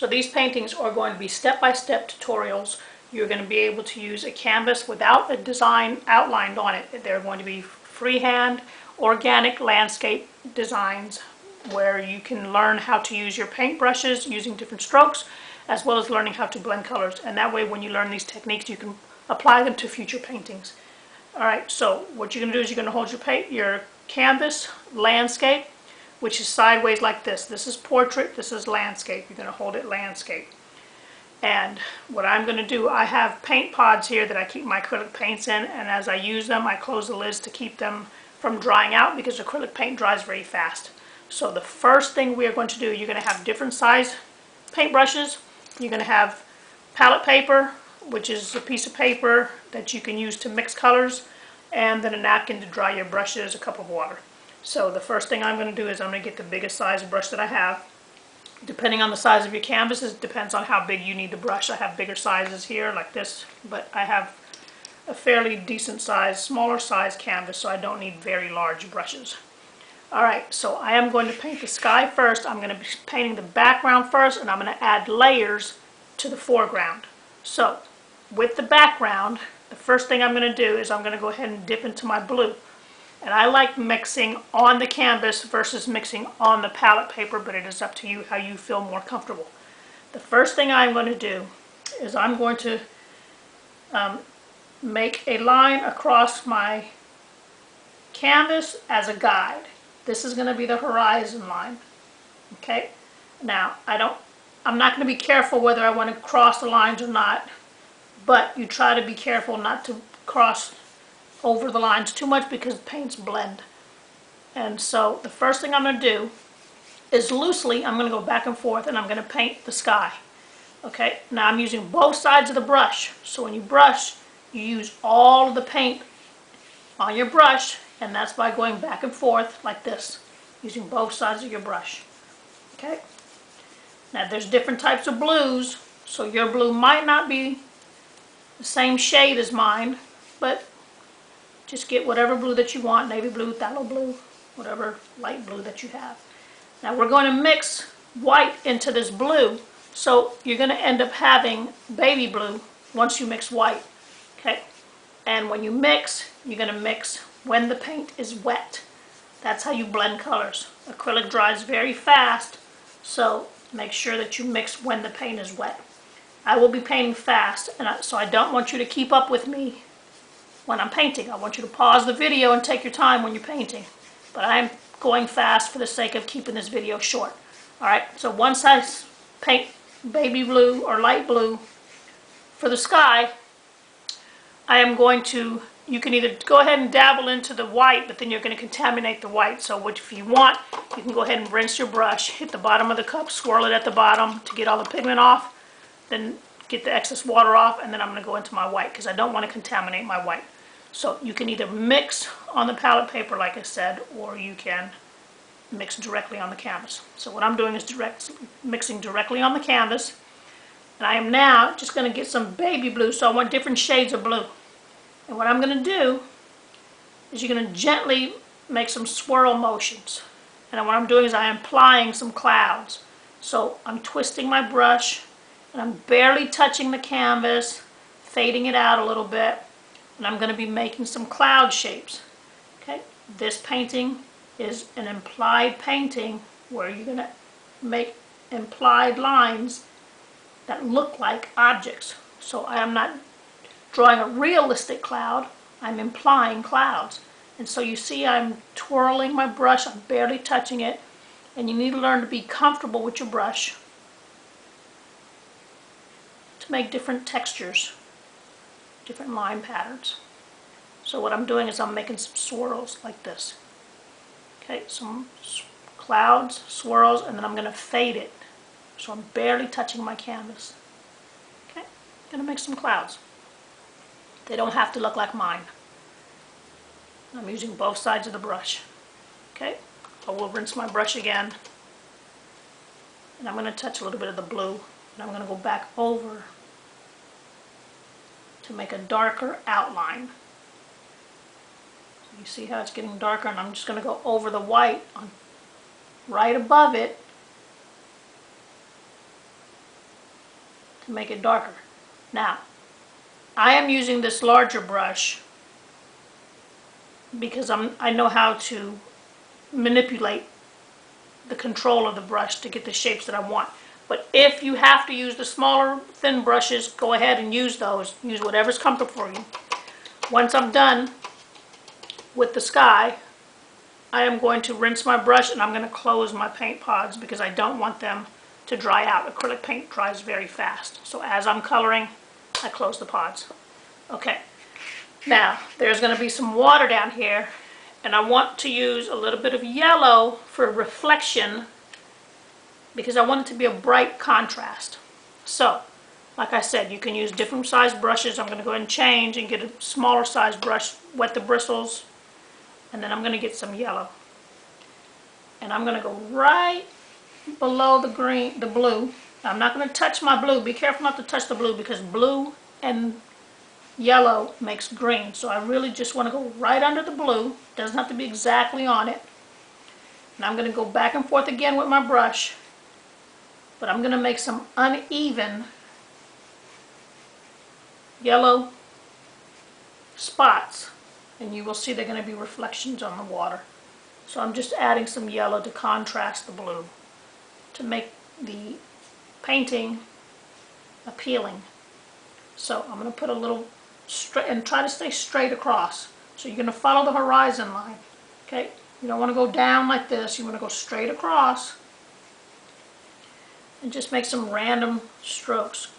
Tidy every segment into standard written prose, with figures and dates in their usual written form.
So these paintings are going to be step-by-step tutorials. You're going to be able to use a canvas without a design outlined on it. They're going to be freehand, organic landscape designs where you can learn how to use your paintbrushes using different strokes, as well as learning how to blend colors. And that way, when you learn these techniques, you can apply them to future paintings. Alright, so what you're going to do is you're going to hold your canvas landscape, which is sideways like this. This is portrait, this is landscape. You're going to hold it landscape. And what I'm going to do, I have paint pods here that I keep my acrylic paints in, and as I use them, I close the lids to keep them from drying out because acrylic paint dries very fast. So the first thing we are going to do, you're going to have different size paintbrushes. You're going to have palette paper, which is a piece of paper that you can use to mix colors, and then a napkin to dry your brushes, a cup of water. So the first thing I'm going to do is I'm going to get the biggest size brush that I have. Depending on the size of your canvas, it depends on how big you need the brush. I have bigger sizes here like this, but I have a fairly decent size, smaller size canvas, so I don't need very large brushes. Alright, so I am going to paint the sky first. I'm going to be painting the background first, and I'm going to add layers to the foreground. So, with the background, the first thing I'm going to do is I'm going to go ahead and dip into my blue. And I like mixing on the canvas versus mixing on the palette paper, but it is up to you how you feel more comfortable. The first thing I'm going to do is I'm going to make a line across my canvas as a guide. This is going to be the horizon line. Okay? Now, I'm not going to be careful whether I want to cross the lines or not, but you try to be careful not to cross over the lines too much because paints blend. And so the first thing I'm going to do is loosely, I'm going to go back and forth and I'm going to paint the sky. Okay, now I'm using both sides of the brush. So when you brush, you use all of the paint on your brush, and that's by going back and forth like this, using both sides of your brush. Okay, now there's different types of blues, so your blue might not be the same shade as mine, but just get whatever blue that you want, navy blue, phthalo blue, whatever light blue that you have. Now we're going to mix white into this blue, so you're going to end up having baby blue once you mix white. Okay, and when you mix, you're going to mix when the paint is wet. That's how you blend colors. Acrylic dries very fast, so make sure that you mix when the paint is wet. I will be painting fast, and so I don't want you to keep up with me when I'm painting. I want you to pause the video and take your time when you're painting. But I'm going fast for the sake of keeping this video short. Alright, so once I paint baby blue or light blue for the sky, I am going to, you can either go ahead and dabble into the white, but then you're going to contaminate the white. So if you want, you can go ahead and rinse your brush, hit the bottom of the cup, swirl it at the bottom to get all the pigment off, then get the excess water off, and then I'm going to go into my white because I don't want to contaminate my white. So you can either mix on the palette paper like I said, or you can mix directly on the canvas. So what I'm doing is mixing directly on the canvas, and I am now just going to get some baby blue, so I want different shades of blue. And what I'm going to do is you're going to gently make some swirl motions. And what I'm doing is I'm applying some clouds. So I'm twisting my brush, and I'm barely touching the canvas, fading it out a little bit, and I'm going to be making some cloud shapes. Okay, this painting is an implied painting where you're going to make implied lines that look like objects. So I am not drawing a realistic cloud, I'm implying clouds. And so you see I'm twirling my brush, I'm barely touching it, and you need to learn to be comfortable with your brush to make different textures, different line patterns. So what I'm doing is I'm making some swirls like this. Okay, some clouds, swirls, and then I'm going to fade it. So I'm barely touching my canvas. Okay, I'm going to make some clouds. They don't have to look like mine. I'm using both sides of the brush. Okay, I will rinse my brush again. And I'm going to touch a little bit of the blue. And I'm going to go back over to make a darker outline. You see how it's getting darker, and I'm just going to go over the white on right above it to make it darker. Now, I am using this larger brush because I know how to manipulate the control of the brush to get the shapes that I want. But if you have to use the smaller, thin brushes, go ahead and use those. Use whatever's comfortable for you. Once I'm done with the sky, I am going to rinse my brush and I'm going to close my paint pods because I don't want them to dry out. Acrylic paint dries very fast. So as I'm coloring, I close the pods. Okay, now there's going to be some water down here and I want to use a little bit of yellow for reflection because I want it to be a bright contrast. So, like I said, you can use different size brushes. I'm going to go ahead and change and get a smaller size brush, wet the bristles, and then I'm going to get some yellow. And I'm going to go right below the blue. I'm not going to touch my blue. Be careful not to touch the blue because blue and yellow makes green. So I really just want to go right under the blue. Doesn't have to be exactly on it. And I'm going to go back and forth again with my brush. But I'm going to make some uneven yellow spots. And you will see they're going to be reflections on the water. So I'm just adding some yellow to contrast the blue to make the painting appealing. So I'm going to put a little straight and try to stay straight across. So you're going to follow the horizon line. Okay? You don't want to go down like this. You want to go straight across and just make some random strokes.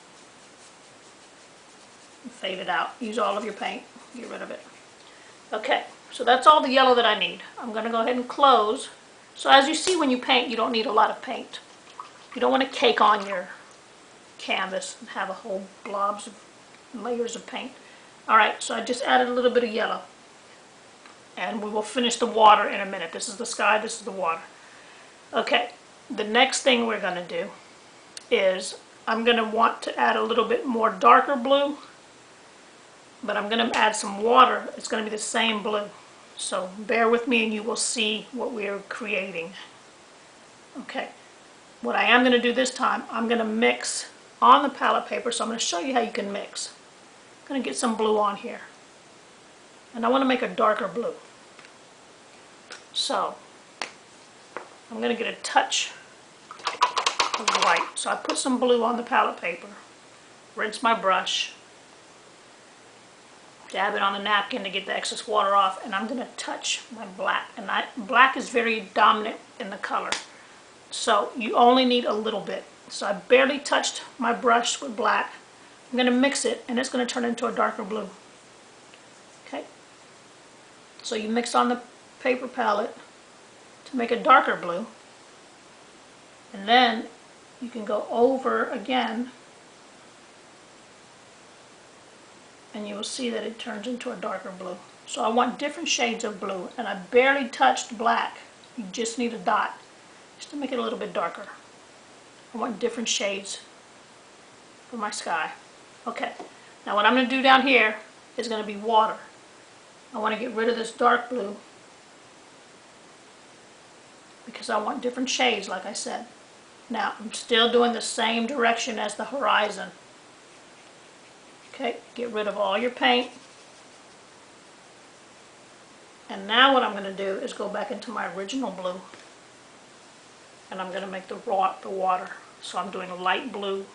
And fade it out. Use all of your paint. Get rid of it. Okay, so that's all the yellow that I need. I'm going to go ahead and close. So as you see when you paint, you don't need a lot of paint. You don't want to cake on your canvas and have a whole blobs of layers of paint. Alright, so I just added a little bit of yellow. And we will finish the water in a minute. This is the sky, this is the water. Okay, the next thing we're going to do is I'm going to want to add a little bit more darker blue. But I'm going to add some water. It's going to be the same blue. So bear with me and you will see what we are creating. Okay, what I am going to do this time, I'm going to mix on the palette paper. So I'm going to show you how you can mix. I'm going to get some blue on here. And I want to make a darker blue. So I'm going to get a touch of white. So I put some blue on the palette paper. Rinse my brush. Dab it on the napkin to get the excess water off, and I'm going to touch my black. And black is very dominant in the color, so you only need a little bit. So I barely touched my brush with black. I'm going to mix it, and it's going to turn into a darker blue. Okay. So you mix on the paper palette to make a darker blue, and then you can go over again. And you will see that it turns into a darker blue. So I want different shades of blue, and I barely touched black. You just need a dot just to make it a little bit darker. I want different shades for my sky. Okay, now what I'm going to do down here is going to be water. I want to get rid of this dark blue because I want different shades, like I said. Now I'm still doing the same direction as the horizon. Okay, get rid of all your paint. And now what I'm going to do is go back into my original blue. And I'm going to make the water. So I'm doing a light blue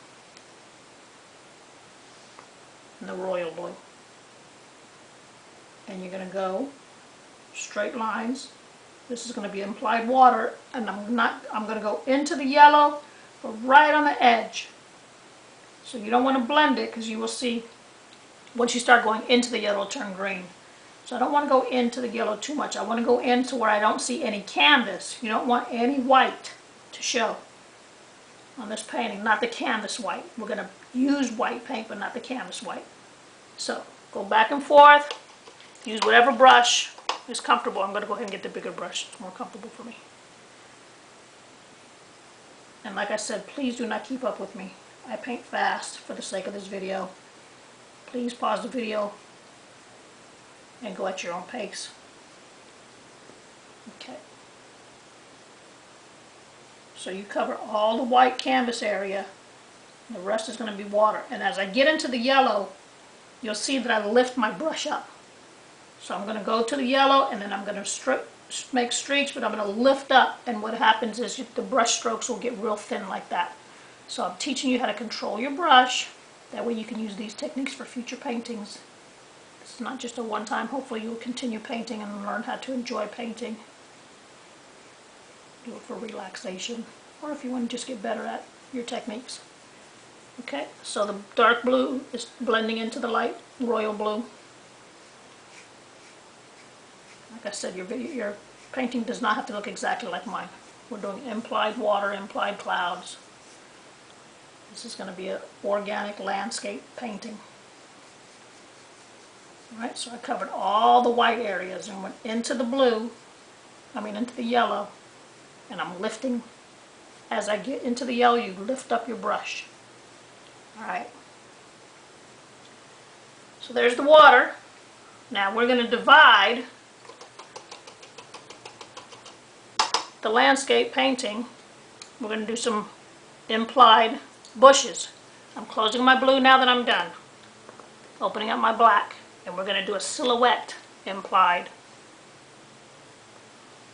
and the royal blue. And you're going to go straight lines. This is going to be implied water, and I'm going to go into the yellow, but right on the edge. So you don't want to blend it because you will see once you start going into the yellow, it'll turn green. So I don't want to go into the yellow too much. I want to go into where I don't see any canvas. You don't want any white to show on this painting, not the canvas white. We're going to use white paint, but not the canvas white. So go back and forth. Use whatever brush is comfortable. I'm going to go ahead and get the bigger brush. It's more comfortable for me. And like I said, please do not keep up with me. I paint fast for the sake of this video. Please pause the video and go at your own pace. Okay. So you cover all the white canvas area The rest is going to be water. And as I get into the yellow, you'll see that I lift my brush up. So I'm going to go to the yellow, and then I'm going to make streaks, but I'm going to lift up, and what happens is the brush strokes will get real thin like that. So I'm teaching you how to control your brush. That way you can use these techniques for future paintings. It's not just a one-time. Hopefully you'll continue painting and learn how to enjoy painting. Do it for relaxation, or if you want to just get better at your techniques. Okay, so the dark blue is blending into the light royal blue. Like I said, your painting does not have to look exactly like mine. We're doing implied water, implied clouds. This is going to be an organic landscape painting. Alright, so I covered all the white areas and went into the blue, into the yellow, and I'm lifting. As I get into the yellow, you lift up your brush. Alright, so there's the water. Now we're going to divide the landscape painting. We're going to do some implied bushes. I'm closing my blue now that I'm done. Opening up my black, and we're going to do a silhouette implied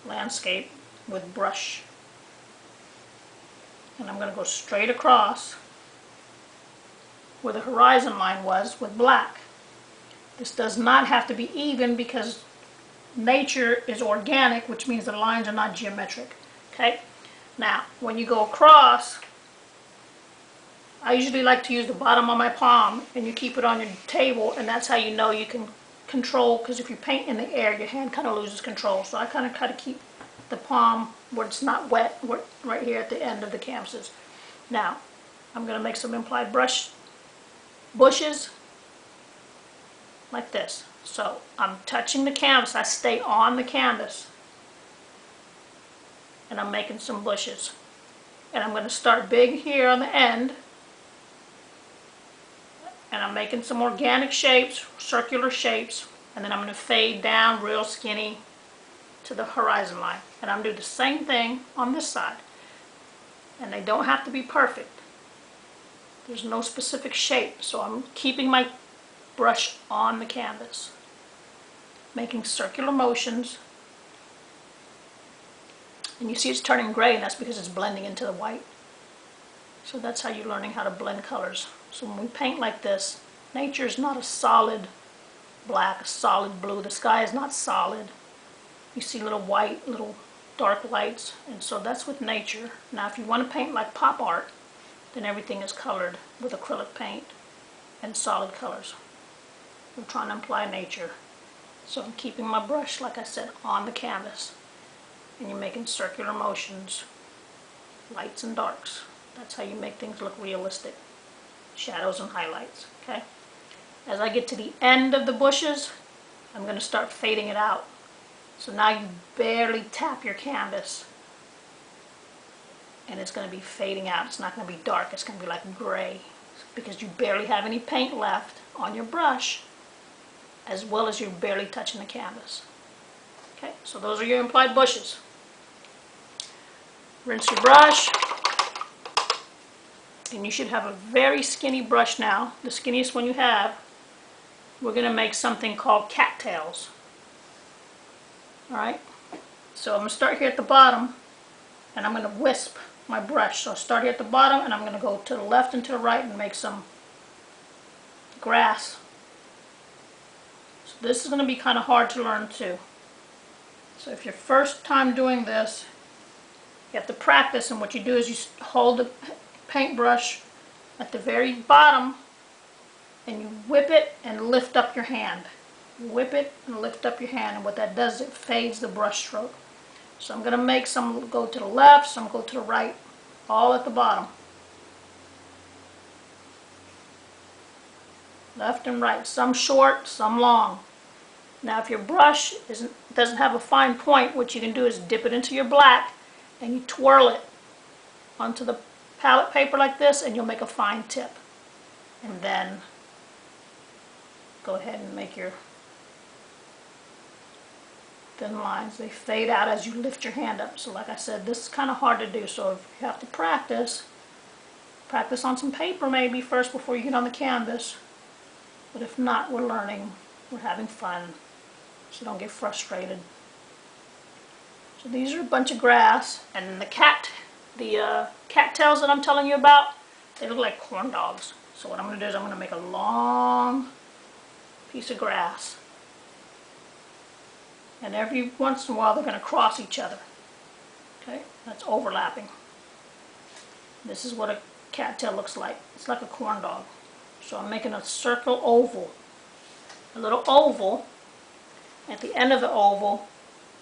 landscape with brush. And I'm going to go straight across where the horizon line was with black. This does not have to be even because nature is organic, which means the lines are not geometric. Okay? Now, when you go across, I usually like to use the bottom of my palm, and you keep it on your table, and that's how you know you can control, because if you paint in the air, your hand kind of loses control. So I kind of try to keep the palm where it's not wet, right here at the end of the canvases. Now, I'm going to make some implied bushes like this. So I'm touching the canvas, I stay on the canvas, and I'm making some bushes. And I'm going to start big here on the end, and I'm making some organic shapes, circular shapes, and then I'm going to fade down real skinny to the horizon line. And I'm going to do the same thing on this side. And they don't have to be perfect. There's no specific shape, so I'm keeping my brush on the canvas, making circular motions. And you see it's turning gray, and that's because it's blending into the white. So that's how you're learning how to blend colors. So when we paint like this, nature is not a solid black, a solid blue. The sky is not solid. You see little white, little dark lights, and so that's with nature. Now if you want to paint like pop art, then everything is colored with acrylic paint and solid colors. We're trying to imply nature. So I'm keeping my brush, like I said, on the canvas. And you're making circular motions, lights and darks. That's how you make things look realistic. Shadows and highlights, okay? As I get to the end of the bushes, I'm going to start fading it out. So now you barely tap your canvas, and it's going to be fading out. It's not going to be dark, it's going to be like gray, because you barely have any paint left on your brush, as well as you're barely touching the canvas. Okay, so those are your implied bushes. Rinse your brush, and you should have a very skinny brush now, the skinniest one you have. We're going to make something called cattails. Alright, so I'm going to start here at the bottom, and I'm going to wisp my brush. So I'll start here at the bottom, and I'm going to go to the left and to the right and make some grass. So this is going to be kind of hard to learn too. So if your first time doing this, you have to practice, and what you do is you hold the paintbrush at the very bottom, and you whip it and lift up your hand. Whip it and lift up your hand, and what that does, it fades the brush stroke. So I'm going to make some go to the left, some go to the right, all at the bottom. Left and right, some short, some long. Now if your brush doesn't have a fine point, what you can do is dip it into your black and you twirl it onto the palette paper like this, and you'll make a fine tip. And then go ahead and make your thin lines. They fade out as you lift your hand up. So like I said, this is kind of hard to do, so if you have to practice, Practice on some paper maybe first before you get on the canvas. But if not, we're learning, we're having fun, so don't get frustrated. So these are a bunch of grass, and the cattails that I'm telling you about, they look like corn dogs. So what I'm going to do is I'm going to make a long piece of grass. And every once in a while they're going to cross each other. Okay, that's overlapping. This is what a cattail looks like. It's like a corn dog. So I'm making a circle oval. A little oval. At the end of the oval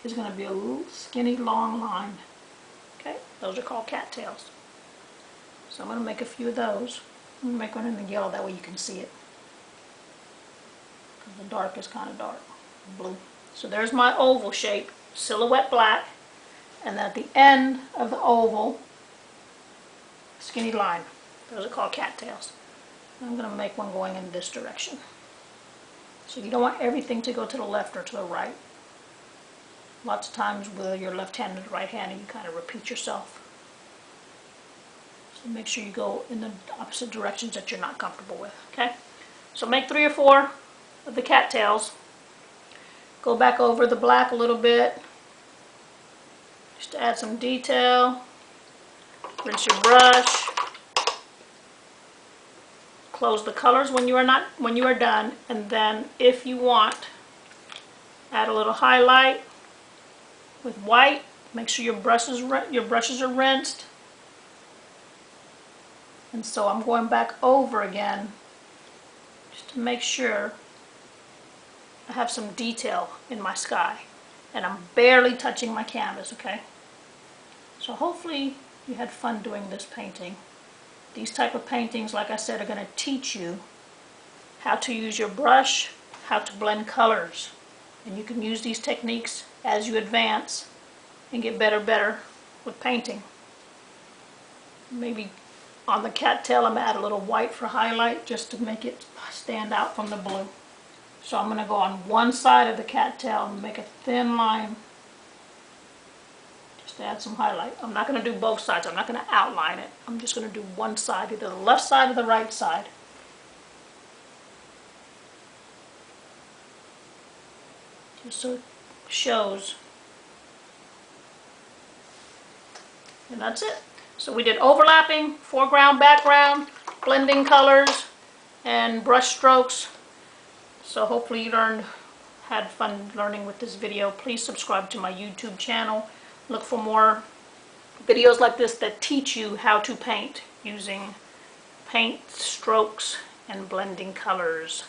is going to be a little skinny long line. Okay, those are called cattails. So I'm going to make a few of those. I'm going to make one in the yellow, that way you can see it. Because the dark is kind of dark, blue. So there's my oval shape, silhouette black, and then at the end of the oval, skinny line. Those are called cattails. I'm going to make one going in this direction. So you don't want everything to go to the left or to the right. Lots of times whether you're left-handed or right-handed, you kind of repeat yourself. So make sure you go in the opposite directions that you're not comfortable with. Okay? So make 3 or 4 of the cattails. Go back over the black a little bit, just to add some detail. Rinse your brush. Close the colors when you are done, and then if you want, add a little highlight with white. Make sure your brushes are rinsed. And so I'm going back over again just to make sure I have some detail in my sky, and I'm barely touching my canvas. Okay, so hopefully you had fun doing this painting. These type of paintings, like I said, are going to teach you how to use your brush, how to blend colors, and you can use these techniques as you advance and get better with painting. Maybe on the cattail I'm going to add a little white for highlight just to make it stand out from the blue. So I'm going to go on one side of the cattail and make a thin line just to add some highlight. I'm not going to do both sides. I'm not going to outline it. I'm just going to do one side, either the left side or the right side. Just so it shows. And that's it. So we did overlapping, foreground, background, blending colors, and brush strokes. So hopefully you had fun learning with this video. Please subscribe to my YouTube channel. Look for more videos like this that teach you how to paint using paint, strokes, and blending colors.